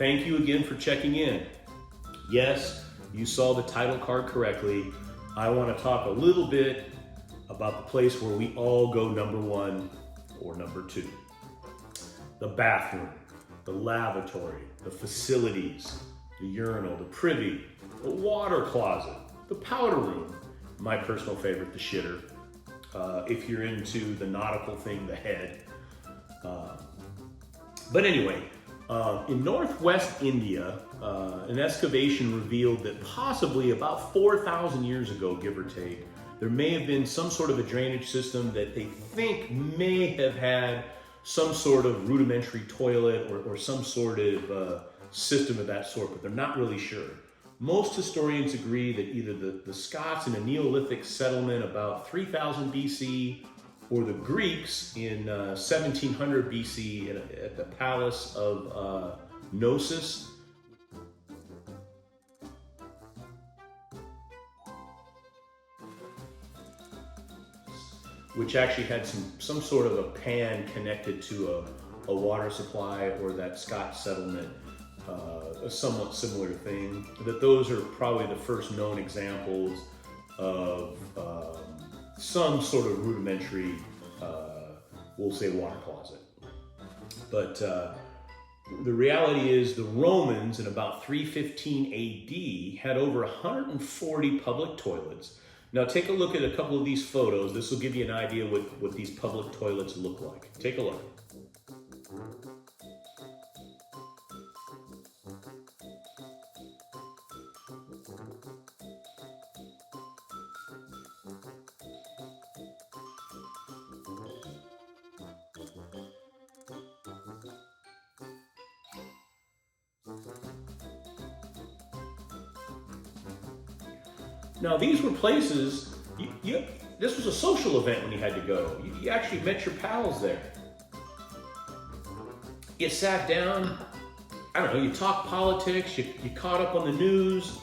thank you again for checking in. Yes, you saw the title card correctly. I want to talk a little bit about the place where we all go number one or number two. The bathroom, the lavatory, the facilities, the urinal, the privy, the water closet, the powder room, my personal favorite, the shitter. If you're into the nautical thing, the head. But anyway, in northwest India, an excavation revealed that possibly about 4,000 years ago, give or take, there may have been some sort of a drainage system that they think may have had some sort of rudimentary toilet or some sort of system of that sort, but they're not really sure. Most historians agree that either the Scots in a Neolithic settlement about 3000 BC or the Greeks in 1700 BC at the Palace of Knossos. Which actually had some sort of a pan connected to a water supply, or that Scotch settlement, a somewhat similar thing. That those are probably the first known examples of some sort of rudimentary, we'll say, water closet. But the reality is the Romans in about 315 AD had over 140 public toilets. Now take a look at a couple of these photos. This will give you an idea what these public toilets look like. Take a look. Now these were places, this was a social event when you had to go. You actually met your pals there. You sat down, I don't know, you talked politics, you caught up on the news,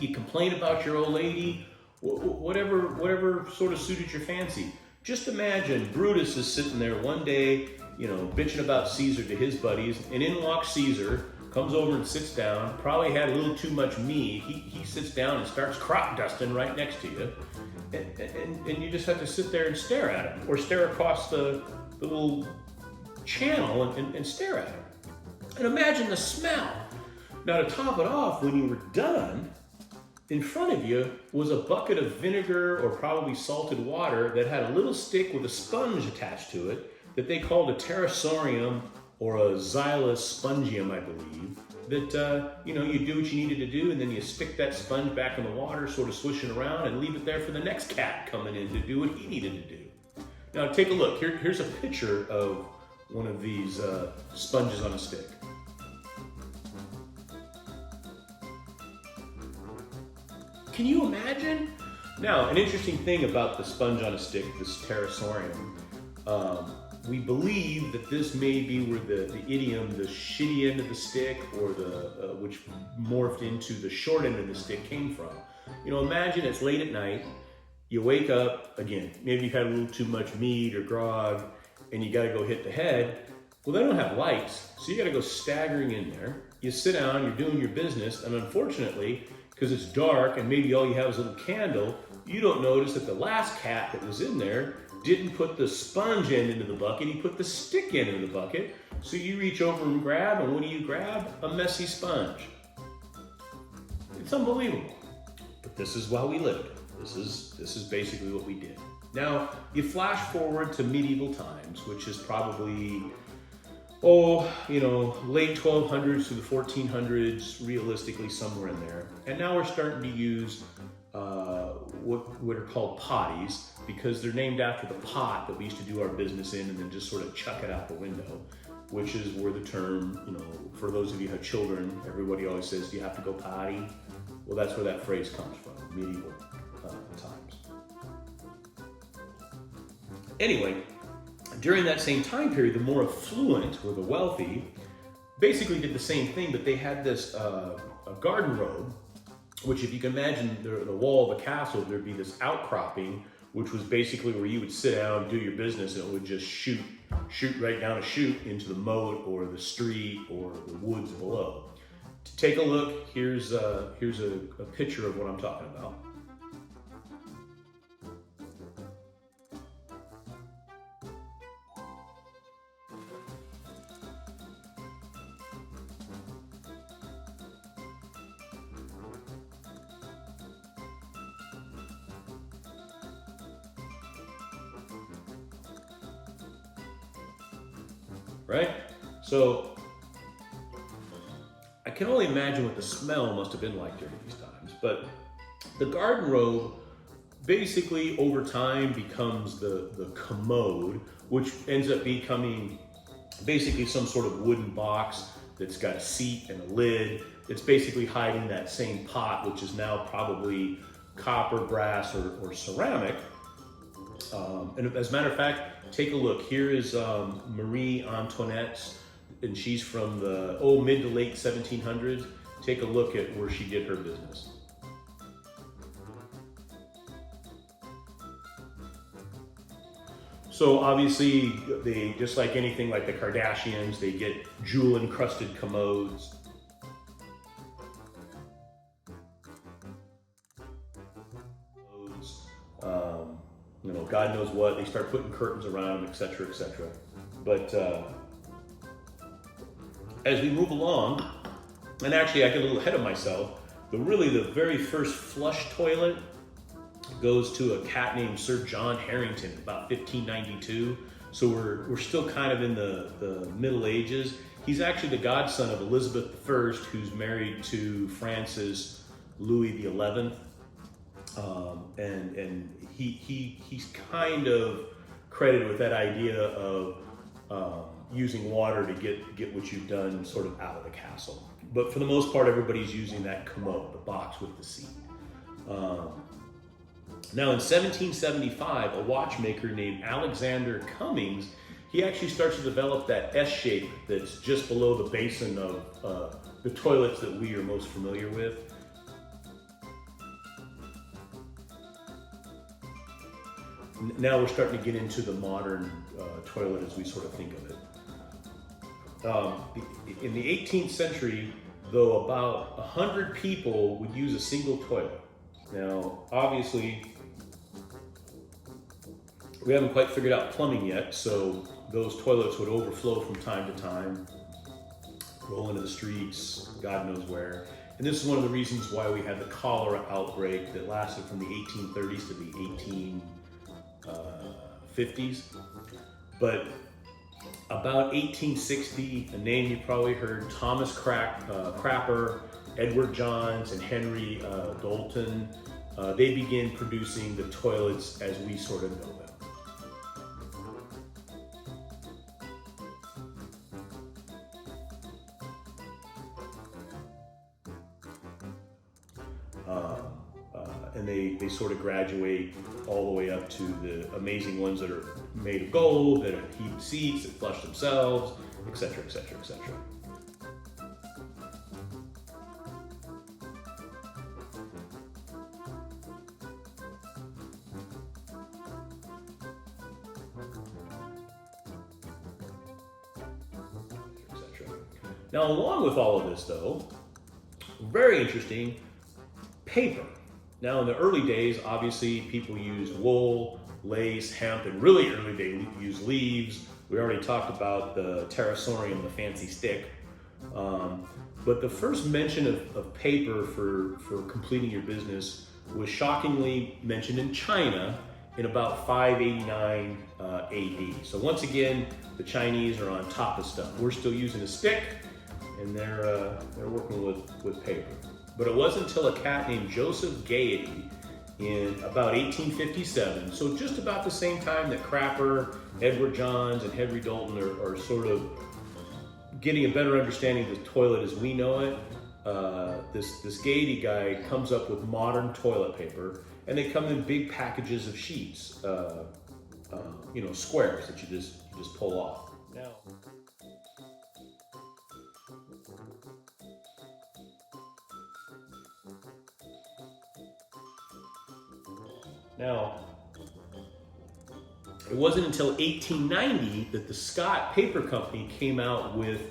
you complained about your old lady, whatever sort of suited your fancy. Just imagine Brutus is sitting there one day, bitching about Caesar to his buddies, and in walks Caesar, comes over and sits down, probably had a little too much meat. He sits down and starts crop dusting right next to you. And you just have to sit there and stare at him, or stare across the little channel and stare at him. And imagine the smell. Now to top it off, when you were done, in front of you was a bucket of vinegar or probably salted water that had a little stick with a sponge attached to it that they called a pterosorium, or a xylus spongium, I believe, that, you do what you needed to do, and then you stick that sponge back in the water, sort of swishing around, and leave it there for the next cat coming in to do what he needed to do. Now take a look. Here's a picture of one of these sponges on a stick. Can you imagine? Now, an interesting thing about the sponge on a stick, this pterosorium, we believe that this may be where the idiom, the shitty end of the stick, or which morphed into the short end of the stick, came from. Imagine it's late at night, you wake up, again, maybe you've had a little too much meat or grog, and you gotta go hit the head. Well, they don't have lights, so you gotta go staggering in there. You sit down, you're doing your business, and unfortunately, because it's dark and maybe all you have is a little candle, you don't notice that the last cat that was in there didn't put the sponge end into the bucket, he put the stick end into the bucket. So you reach over and grab, and what do you grab? A messy sponge. It's unbelievable. But this is how we lived. This is basically what we did. Now, you flash forward to medieval times, which is probably, late 1200s to the 1400s, realistically somewhere in there. And now we're starting to use what are called potties, because they're named after the pot that we used to do our business in and then just sort of chuck it out the window, which is where the term, for those of you who have children, everybody always says, do you have to go potty? Well, that's where that phrase comes from, medieval times. Anyway, during that same time period, the more affluent, or the wealthy, basically did the same thing, but they had this a garden robe, which, if you can imagine the wall of a castle, there'd be this outcropping which was basically where you would sit down, do your business, and it would just shoot right down a chute into the moat or the street or the woods below. To take a look, here's a picture of what I'm talking about. Right? So I can only imagine what the smell must have been like during these times. But the garden robe basically over time becomes the commode, which ends up becoming basically some sort of wooden box that's got a seat and a lid. It's basically hiding that same pot, which is now probably copper, brass, or ceramic. And as a matter of fact, take a look. Here is Marie Antoinette, and she's from the mid to late 1700s. Take a look at where she did her business. So obviously, they, just like anything like the Kardashians, they get jewel-encrusted commodes. God knows what. They start putting curtains around them, etc., etc. But as we move along, and actually I get a little ahead of myself, the very first flush toilet goes to a cat named Sir John Harrington, about 1592. So we're still kind of in the Middle Ages. He's actually the godson of Elizabeth I, who's married to Francis Louis XI. And he's kind of credited with that idea of using water to get what you've done sort of out of the castle. But for the most part, everybody's using that commode, the box with the seat. Now in 1775, a watchmaker named Alexander Cummings, he actually starts to develop that S shape that's just below the basin of the toilets that we are most familiar with. Now we're starting to get into the modern toilet as we sort of think of it. In the 18th century, though, about 100 people would use a single toilet. Now, obviously, we haven't quite figured out plumbing yet, so those toilets would overflow from time to time, roll into the streets, God knows where. And this is one of the reasons why we had the cholera outbreak that lasted from the 1830s to the 1850s. But about 1860, a name you probably heard, Thomas Crapper, Edward Johns, and Henry Dalton, they began producing the toilets as we sort of know them. And they sort of graduate all the way up to the amazing ones that are made of gold, that have heated seats, that flush themselves, etc., etc., etc. Now, along with all of this, though, very interesting, paper. Now, in the early days, obviously, people used wool, lace, hemp, and really early they used leaves. We already talked about the pterosorium, the fancy stick. But the first mention of paper for completing your business was shockingly mentioned in China in about 589 AD. So once again, the Chinese are on top of stuff. We're still using a stick, and they're working with paper. But it wasn't until a cat named Joseph Gaiety in about 1857, so just about the same time that Crapper, Edward Johns, and Henry Dalton are sort of getting a better understanding of the toilet as we know it, this Gaiety guy comes up with modern toilet paper, and they come in big packages of sheets, squares that you just pull off. Now, It wasn't until 1890 that the Scott Paper Company came out with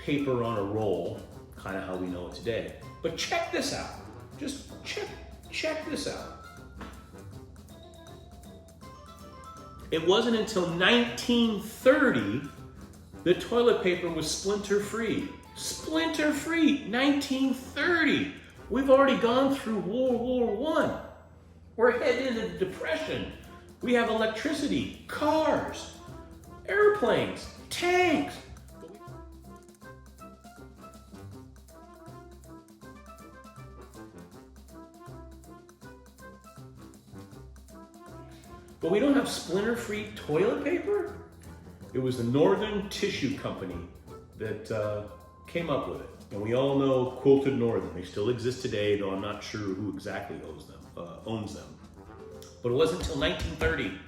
paper on a roll, kind of how we know it today. But check this out. Just check this out. It wasn't until 1930 that toilet paper was splinter-free. Splinter-free, 1930. We've already gone through World War I. We're heading into the Depression. We have electricity, cars, airplanes, tanks. But we don't have splinter-free toilet paper? It was the Northern Tissue Company that came up with it. And we all know Quilted Northern. They still exist today, though I'm not sure who exactly owns them. But it wasn't until 1930.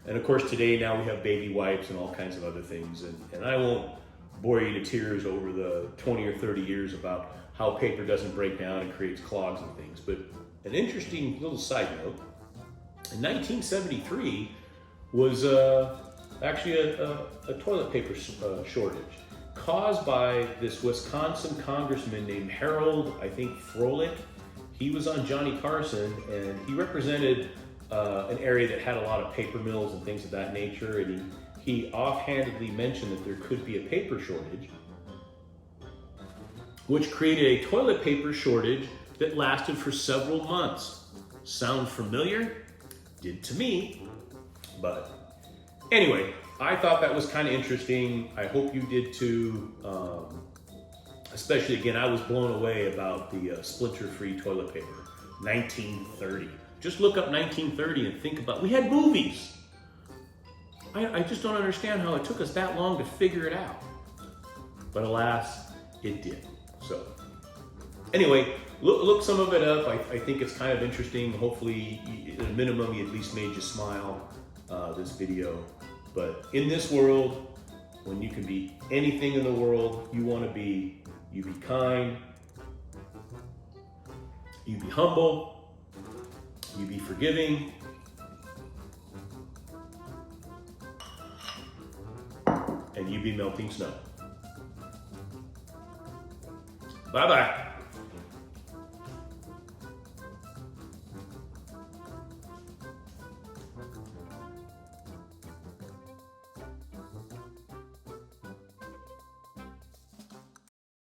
And of course today now we have baby wipes and all kinds of other things. And I won't bore you to tears over the 20 or 30 years about how paper doesn't break down and creates clogs and things. But an interesting little side note, in 1973 was actually a toilet paper shortage caused by this Wisconsin congressman named Harold, I think, Froelich. He was on Johnny Carson, and he represented an area that had a lot of paper mills and things of that nature, and he offhandedly mentioned that there could be a paper shortage, which created a toilet paper shortage that lasted for several months. Sound familiar? Did to me, but anyway, I thought that was kind of interesting. I hope you did too. Especially, again, I was blown away about the splinter-free toilet paper, 1930. Just look up 1930 and think about, we had movies. I just don't understand how it took us that long to figure it out. But alas, it did. So anyway, look some of it up. I think it's kind of interesting. Hopefully, at a minimum, you at least made you smile, this video. But in this world, when you can be anything in the world you want to be, you be kind, you be humble, you be forgiving, and you be melting snow. Bye-bye.